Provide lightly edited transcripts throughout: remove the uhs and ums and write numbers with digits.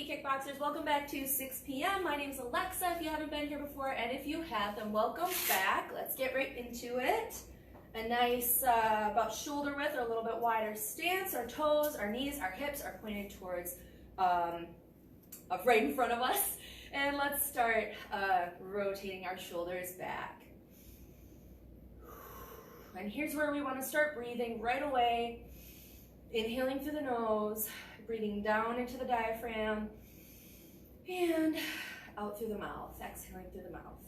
Minute Kickboxers, welcome back to 6 p.m. My name's Alexa if you haven't been here before, and if you have, then welcome back. Let's get right into it. A nice, about shoulder width or a little bit wider stance. Our toes, our knees, our hips are pointed towards right in front of us. And let's start rotating our shoulders back. And here's where we want to start breathing right away. Inhaling through the nose, breathing down into the diaphragm, and out through the mouth, exhaling through the mouth.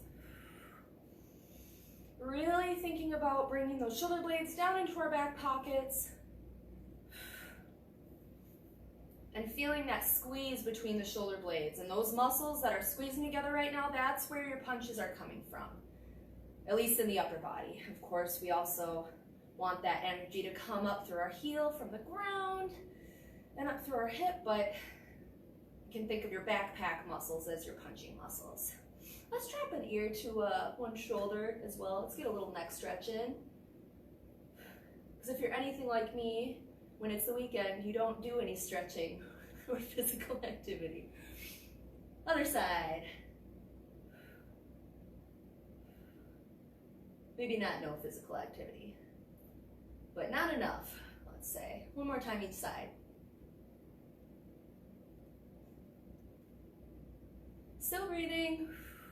Really thinking about bringing those shoulder blades down into our back pockets and feeling that squeeze between the shoulder blades. And those muscles that are squeezing together right now, that's where your punches are coming from, at least in the upper body. Of course, we also want that energy to come up through our heel from the ground and up through our hip, but you can think of your backpack muscles as your punching muscles. Let's drop an ear to one shoulder as well. Let's get a little neck stretch in. Because if you're anything like me, when it's the weekend, you don't do any stretching or physical activity. Other side. Maybe not no physical activity, but not enough, let's say. One more time each side. Still breathing.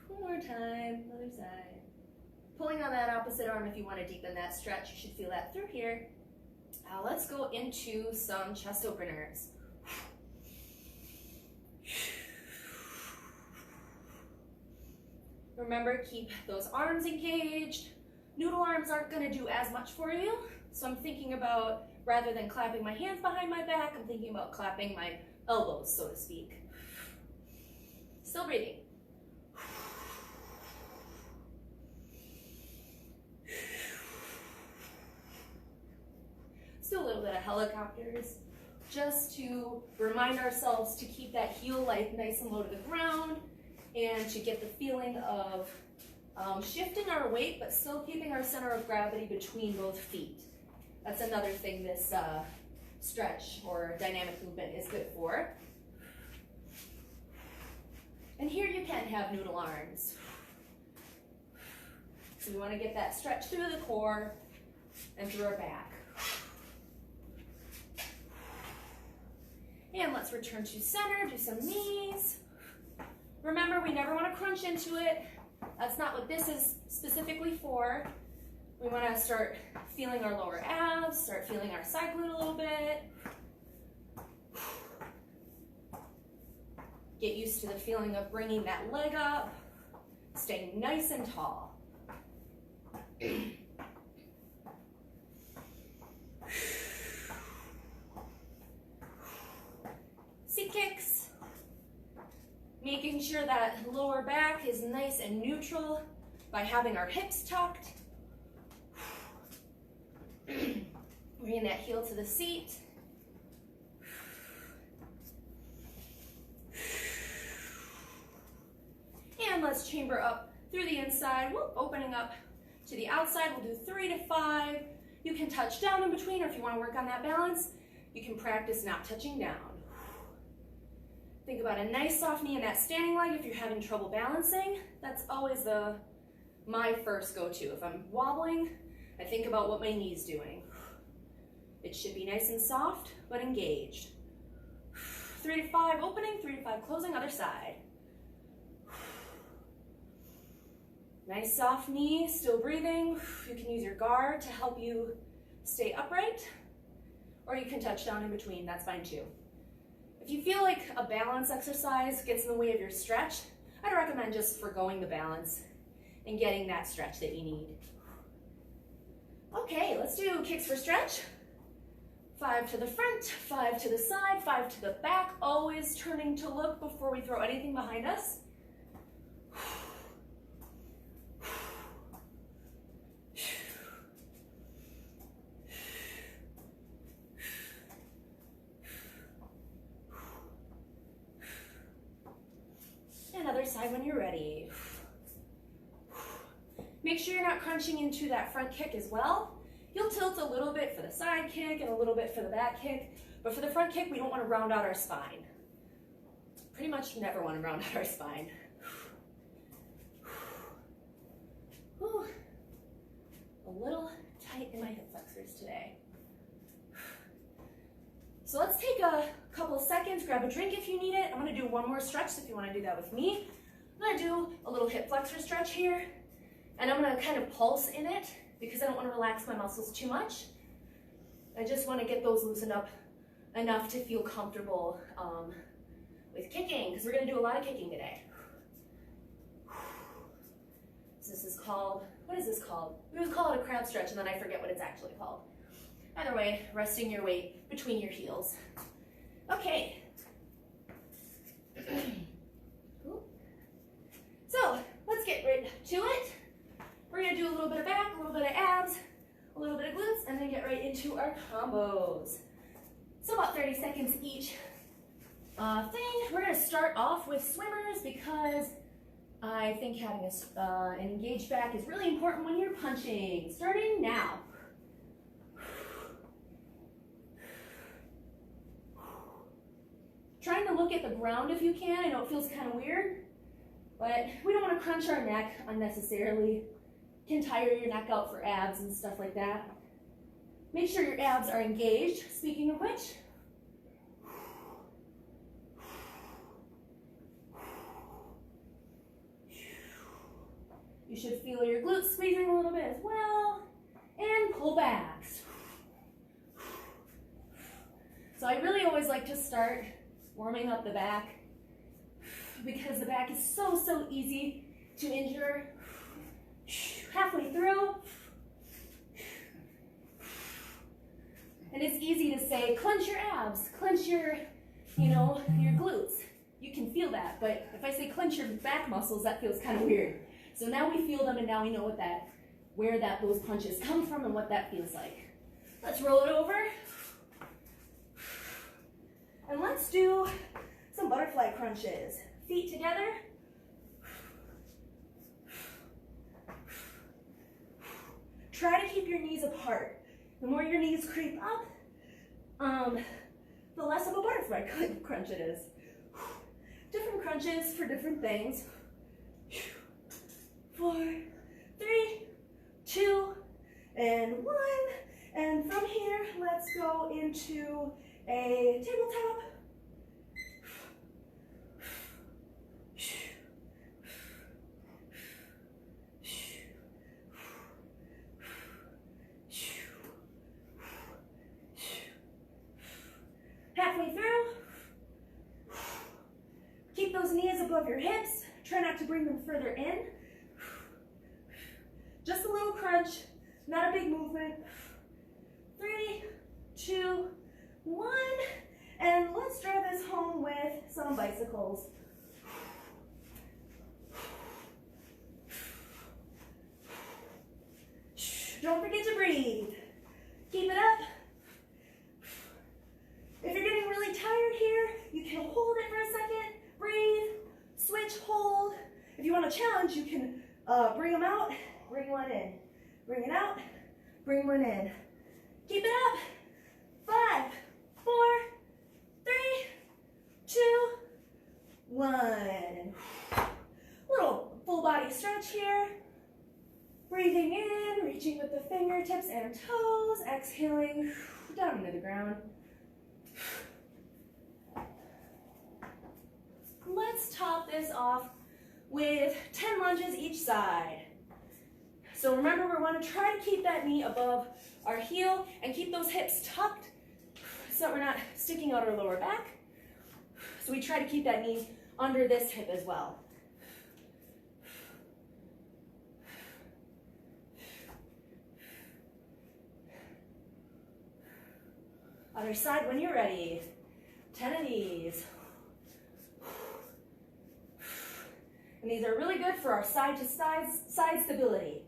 One more time, other side. Pulling on that opposite arm if you want to deepen that stretch. You should feel that through here. Now let's go into some chest openers. Remember, keep those arms engaged. Noodle arms aren't going to do as much for you. So I'm thinking about, rather than clapping my hands behind my back, I'm thinking about clapping my elbows, so to speak. Still breathing. Still a little bit of helicopters, just to remind ourselves to keep that heel nice and low to the ground, and to get the feeling of shifting our weight, but still keeping our center of gravity between both feet. That's another thing this stretch or dynamic movement is good for. And here you can have noodle arms. So we want to get that stretch through the core and through our back. And let's return to center, do some knees. Remember, we never want to crunch into it. That's not what this is specifically for. We want to start feeling our lower abs, start feeling our side glute a little bit. Get used to the feeling of bringing that leg up, staying nice and tall. Seat kicks. Making sure that lower back is nice and neutral by having our hips tucked. Bringing that heel to the seat. And let's chamber up through the inside. Whoop, opening up to the outside. We'll do 3 to 5. You can touch down in between, or if you want to work on that balance, you can practice not touching down. Think about a nice soft knee in that standing leg if you're having trouble balancing. That's always my first go-to. If I'm wobbling, I think about what my knee's doing. It should be nice and soft, but engaged. 3 to 5 opening, 3 to 5 closing, other side. Nice soft knee, still breathing. You can use your guard to help you stay upright, or you can touch down in between, that's fine too. If you feel like a balance exercise gets in the way of your stretch, I'd recommend just forgoing the balance and getting that stretch that you need. Okay, let's do kicks for stretch. 5 to the front, 5 to the side, 5 to the back, always turning to look before we throw anything behind us. Other side when you're ready. Make sure you're not crunching into that front kick as well. You'll tilt a little bit for the side kick and a little bit for the back kick, but for the front kick, we don't want to round out our spine. pretty much never want to round out our spine. Whew. A little tight in my hip flexors today. So let's take a couple seconds, grab a drink if you need it. I'm going to do one more stretch if you want to do that with me. I'm going to do a little hip flexor stretch here, and I'm going to kind of pulse in it because I don't want to relax my muscles too much. I just want to get those loosened up enough to feel comfortable with kicking, because we're going to do a lot of kicking today. So this is called, what is this called? We would call it a crab stretch, and then I forget what it's actually called. Either way, resting your weight between your heels. Okay. So let's get right to it. We're going to do a little bit of back, a little bit of abs, a little bit of glutes, and then get right into our combos. So about 30 seconds each thing. We're going to start off with swimmers because I think having an engaged back is really important when you're punching. Starting now. Trying to look at the ground if you can. I know it feels kind of weird, but we don't want to crunch our neck unnecessarily. Can tire your neck out for abs and stuff like that. Make sure your abs are engaged. Speaking of which, you should feel your glutes squeezing a little bit as well, and pull backs. So I really always like to start warming up the back because the back is so easy to injure. Halfway through, and it's easy to say, clench your abs, clench your, your glutes. You can feel that, but if I say clench your back muscles, that feels kind of weird. So now we feel them, and now we know where those punches come from and what that feels like. Let's roll it over, and let's do some butterfly crunches. Feet together. Try to keep your knees apart. The more your knees creep up, the less of a butterfly crunch it is. Different crunches for different things. 4, 3, 2, and 1. And from here, let's go into a tabletop. Halfway through, keep those knees above your hips. Try not to bring them further in. Just a little crunch, not a big movement. 3, 2, 1, and let's drive this home with some bicycles. Don't forget to breathe. Keep it up. If you're getting really tired here, you can hold it for a second, breathe, switch, hold. If you want to challenge, you can bring them out, bring one in. Bring it out, bring one in. Keep it up. 5, 4, 3, 2, 1. Little full body stretch here. Breathing in, reaching with the fingertips and toes, exhaling down into the ground. Let's top this off with 10 lunges each side. So remember, we want to try to keep that knee above our heel and keep those hips tucked so that we're not sticking out our lower back. So we try to keep that knee under this hip as well. Other side when you're ready. 10 of these. And these are really good for our side to side stability.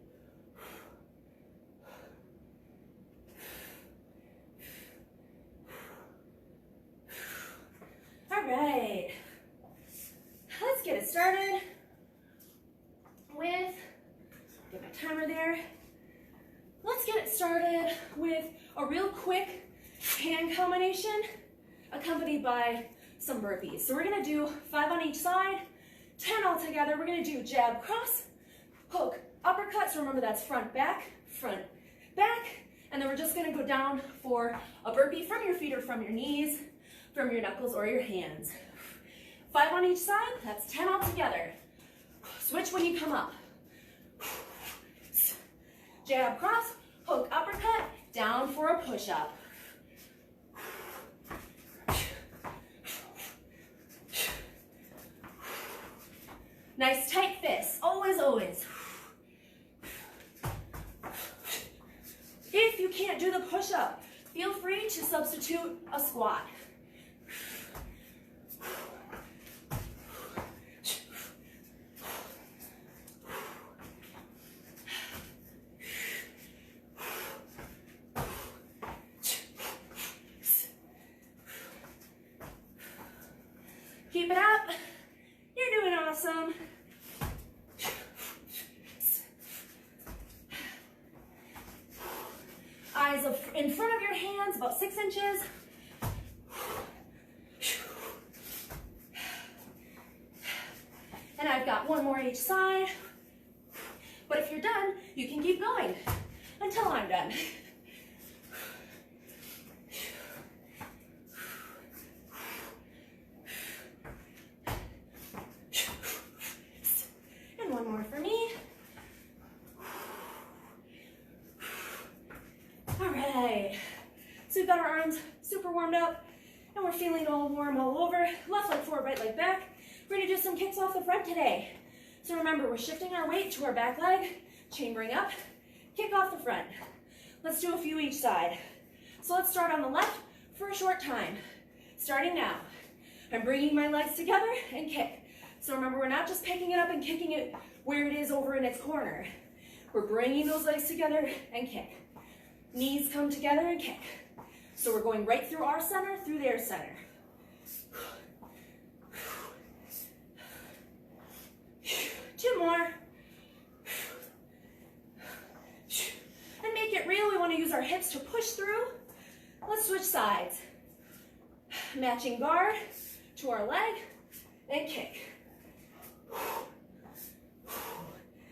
All right. Let's get it started with, get my timer there. Let's get it started with a real quick hand combination accompanied by some burpees. So we're gonna do 5 on each side, 10 all together. We're gonna do jab, cross, hook, uppercut. So remember that's front, back, and then we're just gonna go down for a burpee from your feet or from your knees, from your knuckles or your hands. 5 on each side, that's 10 all together. Switch when you come up. Jab, cross, hook, uppercut, down for a push-up. Nice tight fists, always, always. If you can't do the push-up, feel free to substitute a squat. Keep it up. You're doing awesome. Eyes in front of your hands, about 6 inches. And I've got 1 more each side. But if you're done, you can keep going until I'm done. And 1 more for me. All right, so we've got our arms super warmed up and we're feeling all warm all over. Left leg forward, right leg back. We're gonna do some kicks off the front today. So remember, we're shifting our weight to our back leg, chambering up, kick off the front. Let's do a few each side. So let's start on the left for a short time. Starting now. I'm bringing my legs together and kick. So remember, we're not just picking it up and kicking it where it is over in its corner. We're bringing those legs together and kick. Knees come together and kick. So we're going right through our center, through their center. Two more. And make it real. We want to use our hips to push through. Let's switch sides. Matching guard to our leg and kick.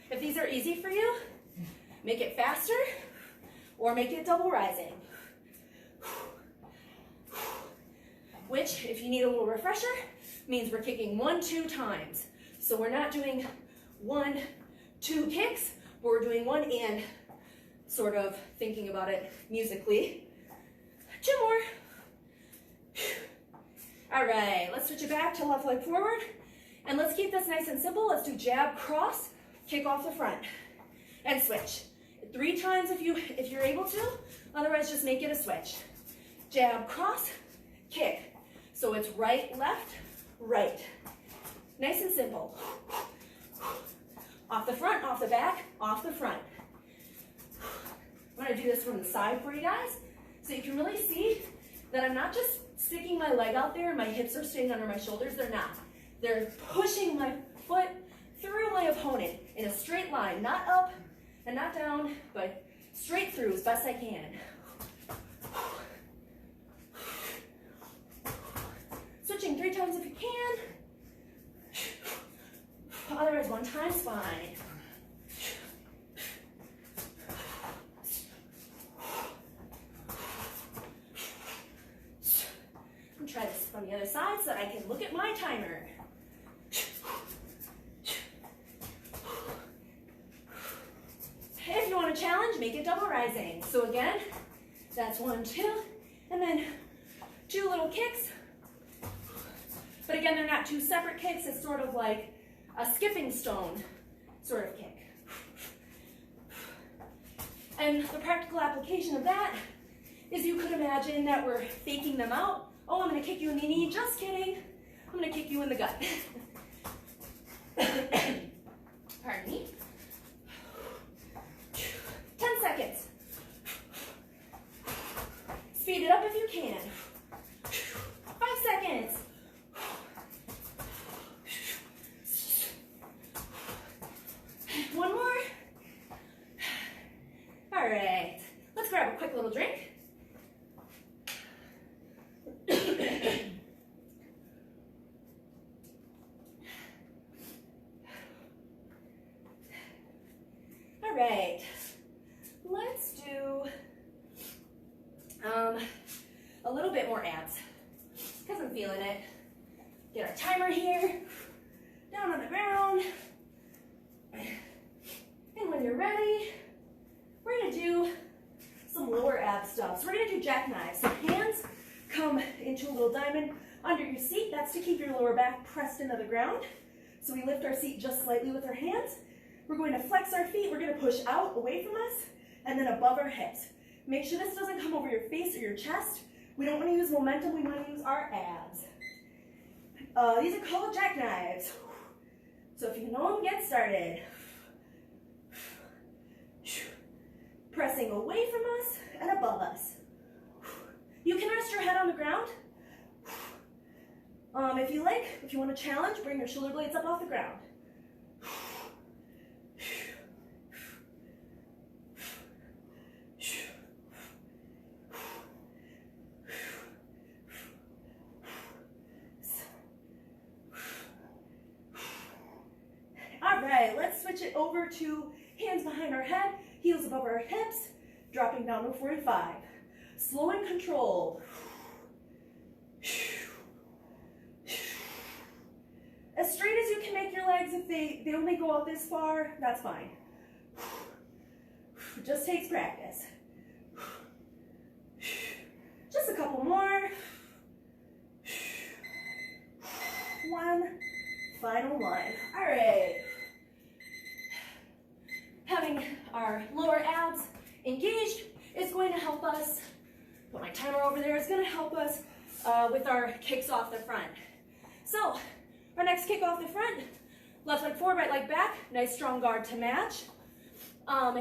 If these are easy for you, make it faster or make it double rising. Which, if you need a little refresher, means we're kicking 1, 2 times. So we're not doing 1, 2 kicks, but we're doing 1 and sort of thinking about it musically. 2 more. All right, let's switch it back to left leg forward. And let's keep this nice and simple. Let's do jab, cross, kick off the front, and switch. 3 times if you're able to, otherwise just make it a switch. Jab, cross, kick. So it's right, left, right. Nice and simple. Off the front, off the back, off the front. I'm gonna do this from the side for you guys, so you can really see that I'm not just sticking my leg out there and my hips are staying under my shoulders. They're not. They're pushing my foot through my opponent in a straight line, not up and not down, but straight through as best I can. Switching 3 times if you can. Otherwise, 1 time's fine. And try this from the other side so that I can look at my timer. If you want to challenge, make it double rising. So again, that's 1, 2, and then 2 little kicks. But again, they're not 2 separate kicks. It's sort of like a skipping stone sort of kick. And the practical application of that is you could imagine that we're faking them out. Oh, I'm going to kick you in the knee. Just kidding. I'm going to kick you in the gut. Pardon me. 10 seconds. Speed it up if you can. 5 seconds. 1 more. All right. Let's grab a quick little drink. All right, let's do a little bit more abs because I'm feeling it. Get our timer here, down on the ground. And when you're ready, we're gonna do some lower ab stuff. So we're gonna do jackknives. So hands come into a little diamond under your seat. That's to keep your lower back pressed into the ground. So we lift our seat just slightly with our hands. We're going to flex our feet. We're gonna push out away from us and then above our hips. Make sure this doesn't come over your face or your chest. We don't wanna use momentum, we wanna use our abs. These are called jackknives. So if you know them, get started. Pressing away from us and above us. You can rest your head on the ground. If you like, if you want to challenge, bring your shoulder blades up off the ground. All right, let's switch it over to hands behind our head, heels above our hips, dropping down to 45. Slow and controlled. As straight as you can make your legs. If they only go out this far, that's fine. Just takes practice. Just a couple more. One, final one. All right. Having our lower abs engaged is going to help us, put my timer over there, is going to help us with our kicks off the front. So, our next kick off the front, left leg forward, right leg back, nice strong guard to match,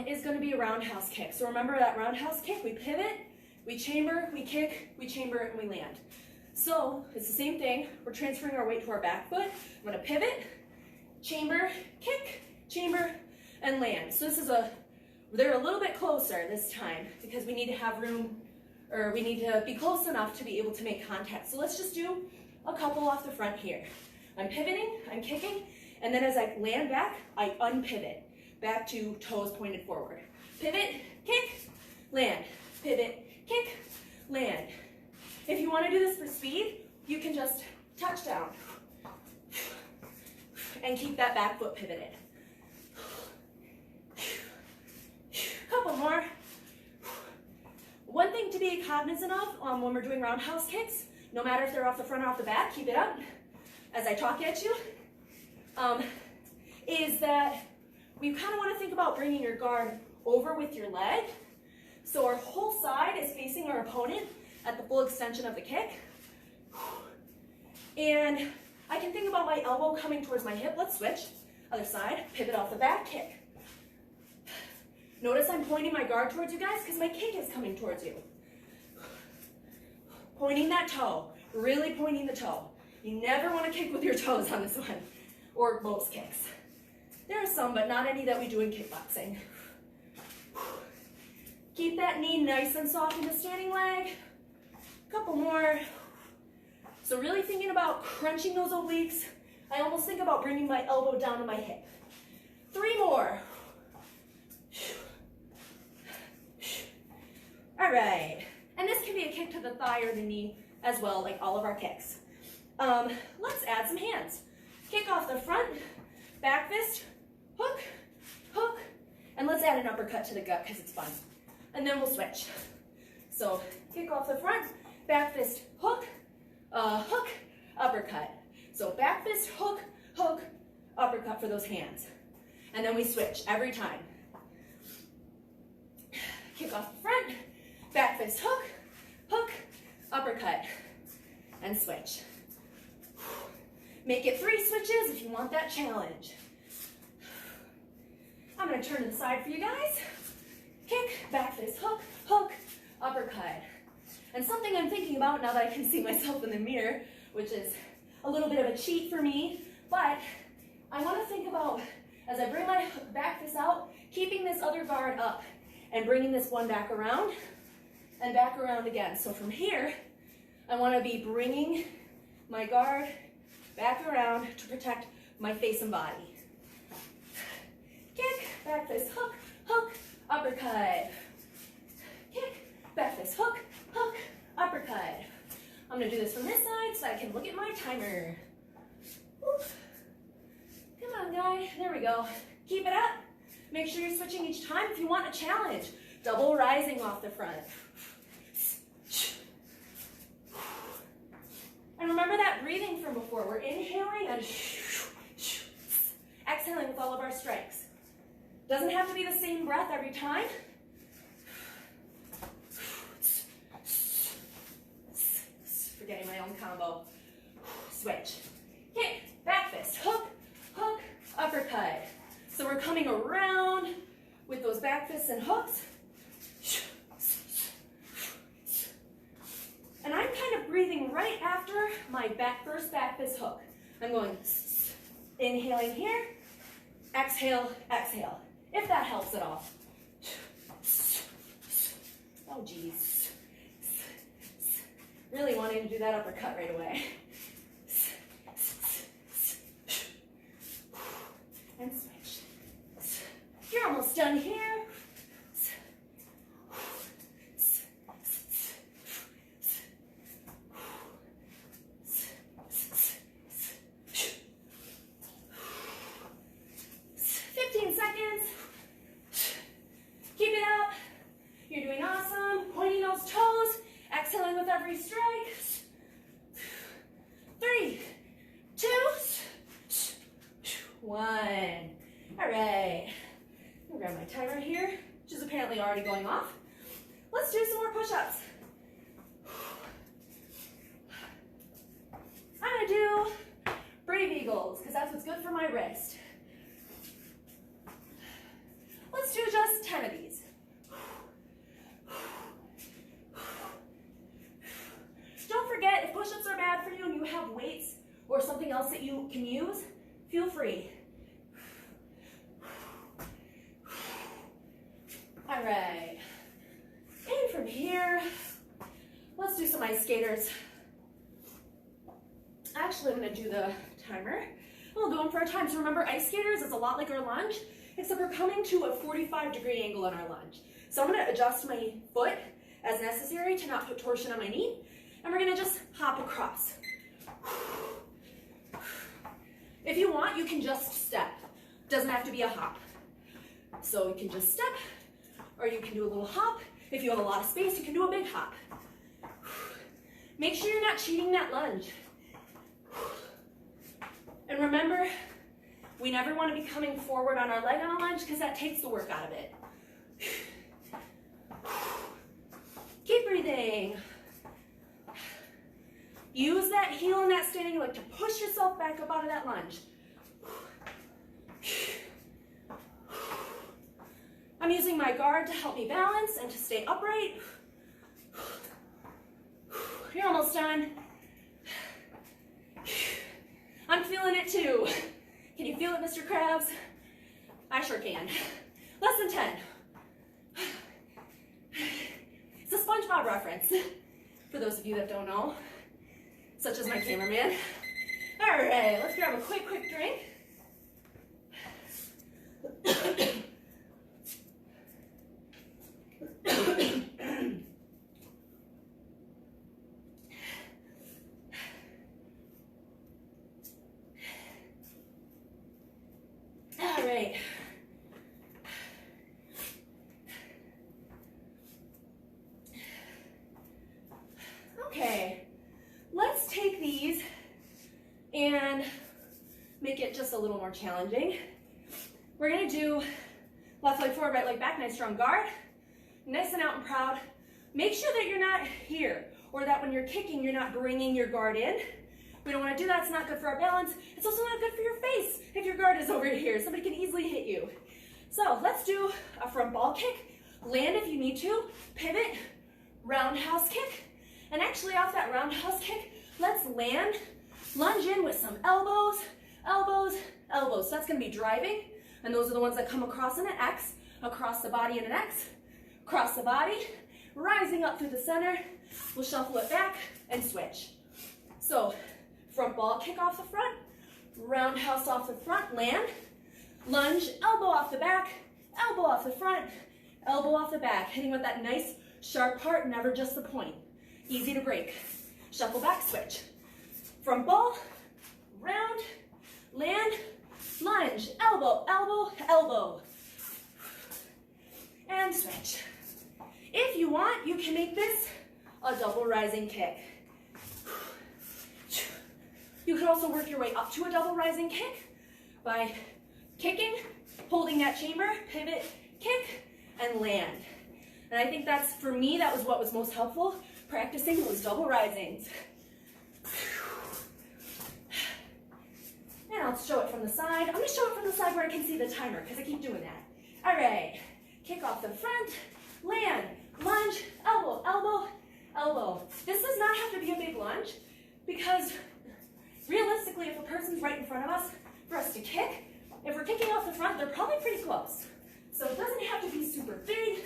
is going to be a roundhouse kick. So remember that roundhouse kick, we pivot, we chamber, we kick, we chamber, and we land. So, it's the same thing, we're transferring our weight to our back foot. I'm going to pivot, chamber, kick, chamber, and land. So this is they're a little bit closer this time because we need to have room, or we need to be close enough to be able to make contact. So let's just do a couple off the front here. I'm pivoting, I'm kicking, and then as I land back, I unpivot, back to toes pointed forward. Pivot, kick, land, pivot, kick, land. If you want to do this for speed, you can just touch down and keep that back foot pivoted. Couple more. One thing to be cognizant of when we're doing roundhouse kicks, no matter if they're off the front or off the back, keep it up as I talk at you, is that we kind of want to think about bringing your guard over with your leg. So our whole side is facing our opponent at the full extension of the kick. And I can think about my elbow coming towards my hip. Let's switch. Other side, pivot off the back, kick. Notice I'm pointing my guard towards you guys because my kick is coming towards you. Pointing that toe, really pointing the toe. You never want to kick with your toes on this one, or most kicks. There are some, but not any that we do in kickboxing. Keep that knee nice and soft in the standing leg. Couple more. So really thinking about crunching those obliques. I almost think about bringing my elbow down to my hip. 3 more. All right, and this can be a kick to the thigh or the knee as well, like all of our kicks. Let's add some hands. Kick off the front, back fist, hook, hook, and let's add an uppercut to the gut because it's fun. And then we'll switch. So kick off the front, back fist, hook, hook, uppercut. So back fist, hook, hook, uppercut for those hands. And then we switch every time. Kick off the front, back fist, hook, hook, uppercut, and switch. Make it 3 switches if you want that challenge. I'm going to turn to the side for you guys. Kick, back fist, hook, hook, uppercut. And something I'm thinking about now that I can see myself in the mirror, which is a little bit of a cheat for me, but I want to think about, as I bring my back fist out, keeping this other guard up and bringing this one back around and back around again. So from here, I want to be bringing my guard back around to protect my face and body. Kick, back fist, hook, hook, uppercut. Kick, back fist, hook, hook, uppercut. I'm gonna do this from this side so I can look at my timer. Woo. Come on, guy, there we go. Keep it up. Make sure you're switching each time if you want a challenge. Double rising off the front. And remember that breathing from before. We're inhaling and exhaling with all of our strengths. Doesn't have to be the same breath every time. Forgetting my own combo. Switch. Kick, back fist, hook, hook, uppercut. So we're coming around with those back fists and hooks. And I'm kind of breathing right after my first back fist hook. I'm going inhaling here, exhale, exhale, if that helps at all. Oh, geez. Really wanting to do that uppercut right away. And switch. You're almost done here. 15 seconds. Keep it up. You're doing awesome. Pointing those toes. Exhaling with every strike. 3, 2, 1. All right. I'll grab my timer here, which is apparently already going off. Let's do some more push-ups. I'm gonna do Brave Eagles, because that's what's good for my wrist. Let's do just 10 of these. Don't forget, if push-ups are bad for you and you have weights or something else that you can use, feel free. All right. And from here, let's do some ice skaters. Actually, I'm going to do the timer. We'll do them for our time. So remember, ice skaters is a lot like our lunge, except we're coming to a 45-degree angle on our lunge. So I'm going to adjust my foot as necessary to not put torsion on my knee. And we're going to just hop across. If you want, you can just step. Doesn't have to be a hop. So you can just step, or you can do a little hop. If you have a lot of space, you can do a big hop. Make sure you're not cheating that lunge. And remember, we never want to be coming forward on our leg on a lunge because that takes the work out of it. Keep breathing. Use that heel and that standing leg to push yourself back up out of that lunge. I'm using my guard to help me balance and to stay upright. You're almost done. I'm feeling it too. Can you feel it, Mr. Krabs? I sure can. Less than 10. It's a SpongeBob reference, for those of you that don't know, such as my cameraman. All right, let's grab a quick drink. All right. Okay, let's take these and make it just a little more challenging. We're gonna do left leg forward, right leg back, nice strong guard, nice and out and proud. Make sure that you're not here, or that when you're kicking, you're not bringing your guard in. We don't wanna do that, it's not good for our balance. It's also not good for your face if your guard is over here. Somebody can easily hit you. So let's do a front ball kick. Land if you need to, pivot, roundhouse kick. And actually off that roundhouse kick, let's land, lunge in with some elbows, elbows, elbows. So that's gonna be driving, and those are the ones that come across in an X, across the body in an X, across the body, rising up through the center. We'll shuffle it back and switch. So front ball kick off the front, roundhouse off the front, land, lunge, elbow off the back, elbow off the front, elbow off the back, hitting with that nice sharp part, never just the point. Easy to break. Shuffle back switch. Front ball, round, land, lunge, elbow, elbow, elbow. And switch. If you want, you can make this a double rising kick. You can also work your way up to a double rising kick by kicking, holding that chamber, pivot, kick, and land. And I think that's, for me, that was what was most helpful, practicing those double risings. And I'll show it from the side. I'm gonna show it from the side where I can see the timer, because I keep doing that. All right, kick off the front, land, lunge, elbow, elbow, elbow. This does not have to be a big lunge, because realistically, if a person's right in front of us, for us to kick, if we're kicking off the front, they're probably pretty close. So it doesn't have to be super big.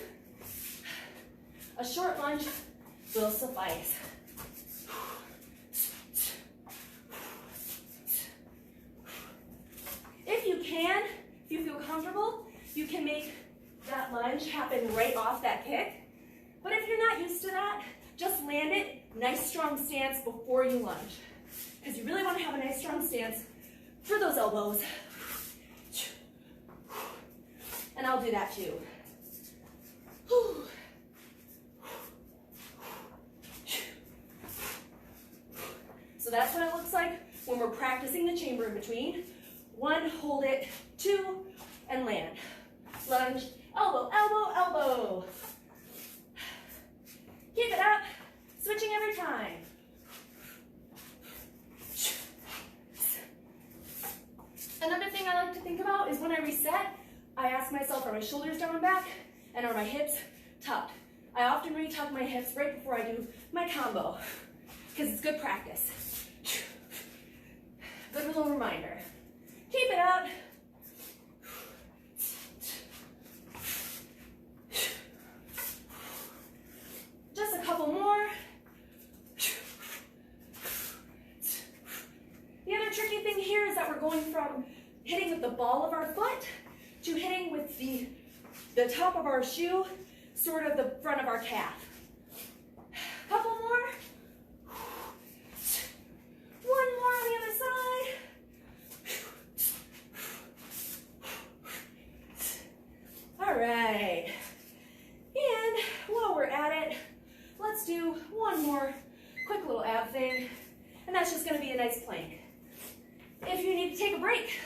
A short lunge will suffice. If you can, if you feel comfortable, you can make that lunge happen right off that kick. But if you're not used to that, just land it, nice strong stance before you lunge. Because you really want to have a nice strong stance for those elbows. And I'll do that too. So that's what it looks like when we're practicing the chamber in between. 1, hold it, 2, and land. Lunge, elbow, elbow, elbow. Keep it up, switching every time. Another thing I like to think about is when I reset, I ask myself, are my shoulders down and back, and are my hips tucked? I often retuck my hips right before I do my combo, because it's good practice. Good little reminder. Keep it up. Just a couple more. The other tricky thing here is that we're going from hitting with the ball of our foot to hitting with the top of our shoe, sort of the front of our calf. Couple more. One more on the other side. All right. And while we're at it, let's do one more quick little ab thing, and that's just going to be a nice plank. If you need to take a break,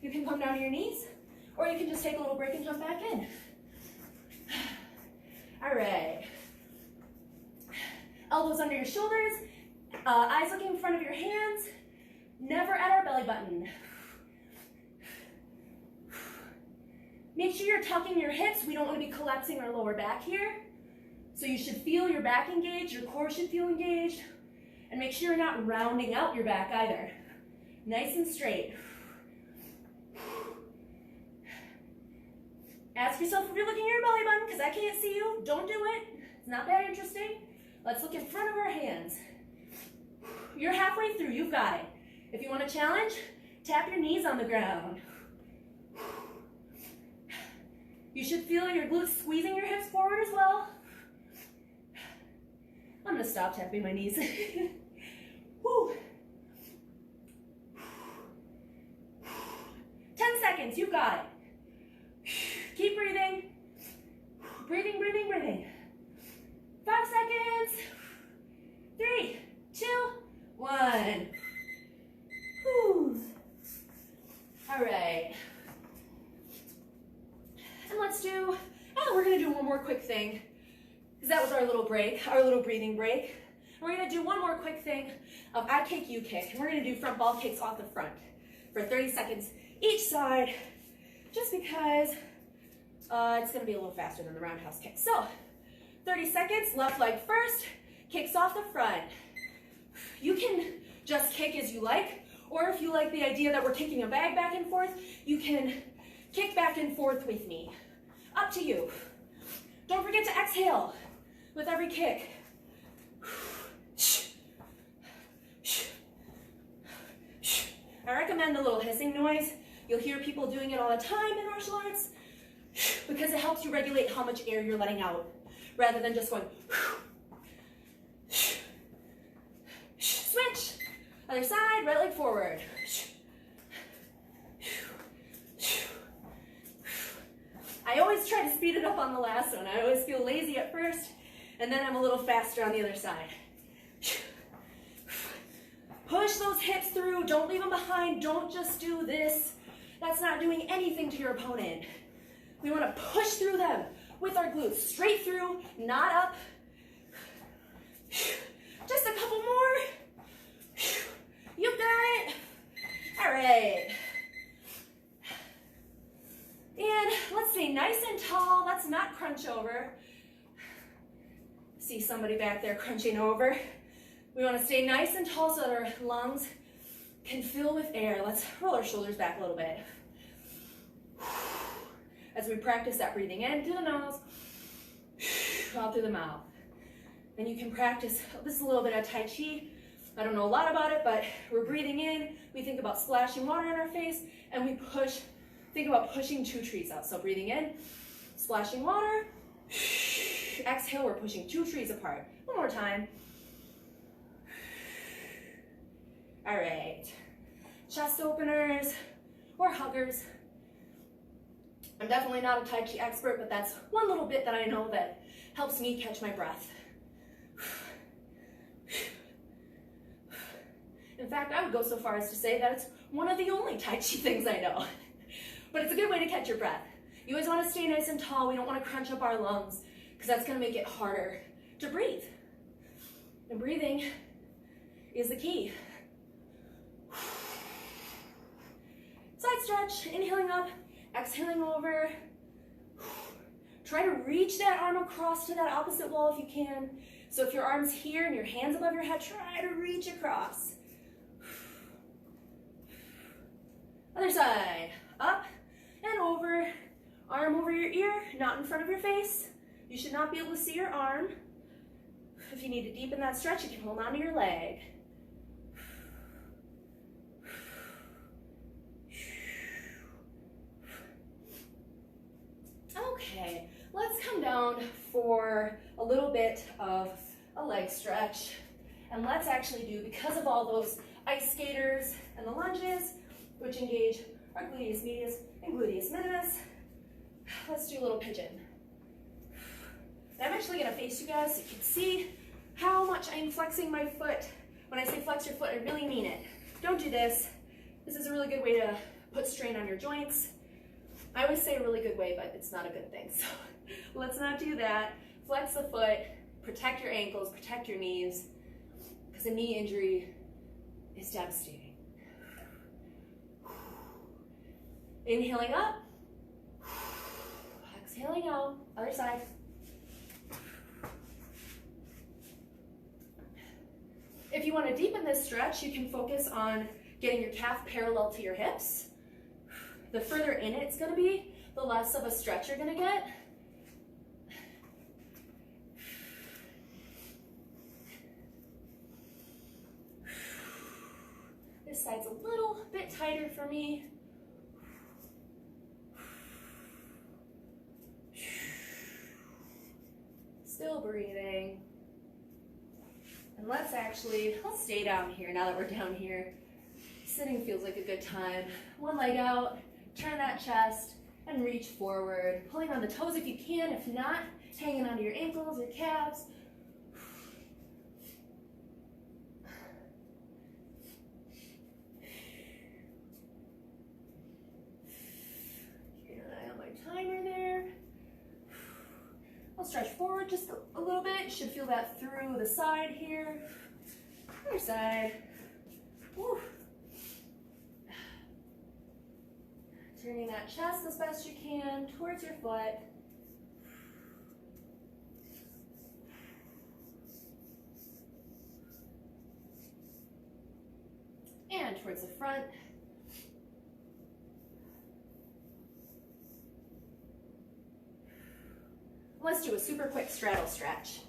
you can come down to your knees, or you can just take a little break and jump back in. All right. Elbows under your shoulders, eyes looking in front of your hands, never at our belly button. Make sure you're tucking your hips. We don't want to be collapsing our lower back here. So you should feel your back engaged, your core should feel engaged, and make sure you're not rounding out your back either. Nice and straight. Ask yourself if you're looking at your belly button, because I can't see you. Don't do it. It's not that interesting. Let's look in front of our hands. You're halfway through. You've got it. If you want a challenge, tap your knees on the ground. You should feel your glutes squeezing your hips forward as well. I'm going to stop tapping my knees. Woo. 10 seconds. You've got it. Keep breathing. Breathing, breathing, breathing. 5 seconds. 3, 2, 1. Whew. All right. And we're going to do one more quick thing, because that was our little break, our little breathing break. We're going to do one more quick thing of I kick, you kick. And we're going to do front ball kicks off the front for 30 seconds each side, just because it's going to be a little faster than the roundhouse kick. So 30 seconds, left leg first, kicks off the front. You can just kick as you like, or if you like the idea that we're kicking a bag back and forth, you can kick back and forth with me. Up to you. Don't forget to exhale with every kick. I recommend a little hissing noise. You'll hear people doing it all the time in martial arts. because it helps you regulate how much air you're letting out rather than just going. Switch. Other side, right leg forward. I always try to speed it up on the last one. I always feel lazy at first, and then I'm a little faster on the other side. Push those hips through. Don't leave them behind. Don't just do this. That's not doing anything to your opponent. We want to push through them with our glutes. Straight through, not up. Just a couple more. You got it. All right. And let's stay nice and tall. Let's not crunch over. See somebody back there crunching over. We want to stay nice and tall so that our lungs can fill with air. Let's roll our shoulders back a little bit. As we practice that breathing in through the nose, out through the mouth. And you can practice, this is a little bit of Tai Chi. I don't know a lot about it, but we're breathing in. We think about splashing water in our face, and we push, think about pushing 2 trees out. So breathing in, splashing water. Exhale, we're pushing 2 trees apart. One more time. All right, chest openers or huggers. I'm definitely not a Tai Chi expert, but that's one little bit that I know that helps me catch my breath. In fact, I would go so far as to say that it's one of the only Tai Chi things I know. But it's a good way to catch your breath. You always want to stay nice and tall. We don't want to crunch up our lungs because that's going to make it harder to breathe. And breathing is the key. Side stretch, inhaling up, exhaling over. Try to reach that arm across to that opposite wall if you can. So if your arm's here and your hand's above your head, try to reach across. Other side, up and over. Arm over your ear, not in front of your face. You should not be able to see your arm. If you need to deepen that stretch, you can hold on to your leg. Okay, let's come down for a little bit of a leg stretch. And let's actually do, because of all those ice skaters and the lunges, which engage our gluteus medius and gluteus minimus, let's do a little pigeon. And I'm actually gonna face you guys so you can see how much I'm flexing my foot. When I say flex your foot, I really mean it. Don't do this. This is a really good way to put strain on your joints. I always say a really good way, but it's not a good thing. So let's not do that. Flex the foot, protect your ankles, protect your knees, because a knee injury is devastating. Inhaling up, exhaling out, other side. If you want to deepen this stretch, you can focus on getting your calf parallel to your hips. The further in it's going to be, the less of a stretch you're going to get. This side's a little bit tighter for me. Still breathing. And let's stay down here now that we're down here. Sitting feels like a good time. One leg out, turn that chest, and reach forward. Pulling on the toes if you can. If not, hanging onto your ankles, your calves. Keep an eye on my timer there. I'll stretch forward just a little bit. You should feel that through the side here. Other side. Woo. Turning that chest as best you can towards your foot. And towards the front. Let's do a super quick straddle stretch.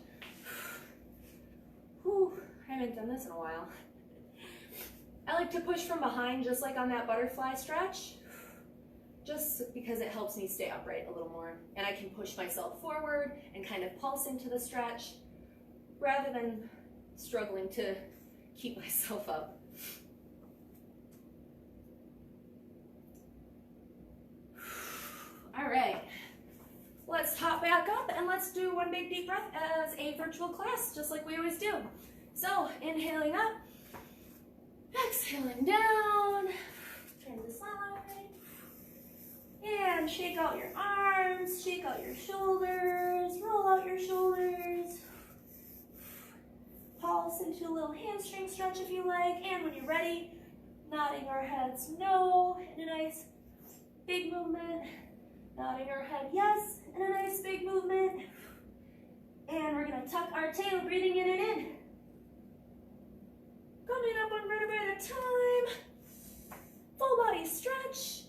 Whew, I haven't done this in a while. I like to push from behind just like on that butterfly stretch. just because it helps me stay upright a little more. And I can push myself forward and kind of pulse into the stretch rather than struggling to keep myself up. All right, let's hop back up and let's do one big deep breath as a virtual class, just like we always do. So inhaling up, exhaling down, turn to the side, and shake out your arms, shake out your shoulders, roll out your shoulders. Pulse into a little hamstring stretch if you like, and when you're ready, nodding our heads no in a nice big movement, nodding our head yes in a nice big movement, and we're going to tuck our tail, breathing in and in. Coming up one vertebrae at a time, full body stretch,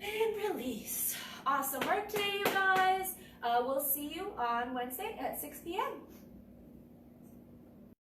and release. Awesome work today, you guys. We'll see you on Wednesday at 6 p.m.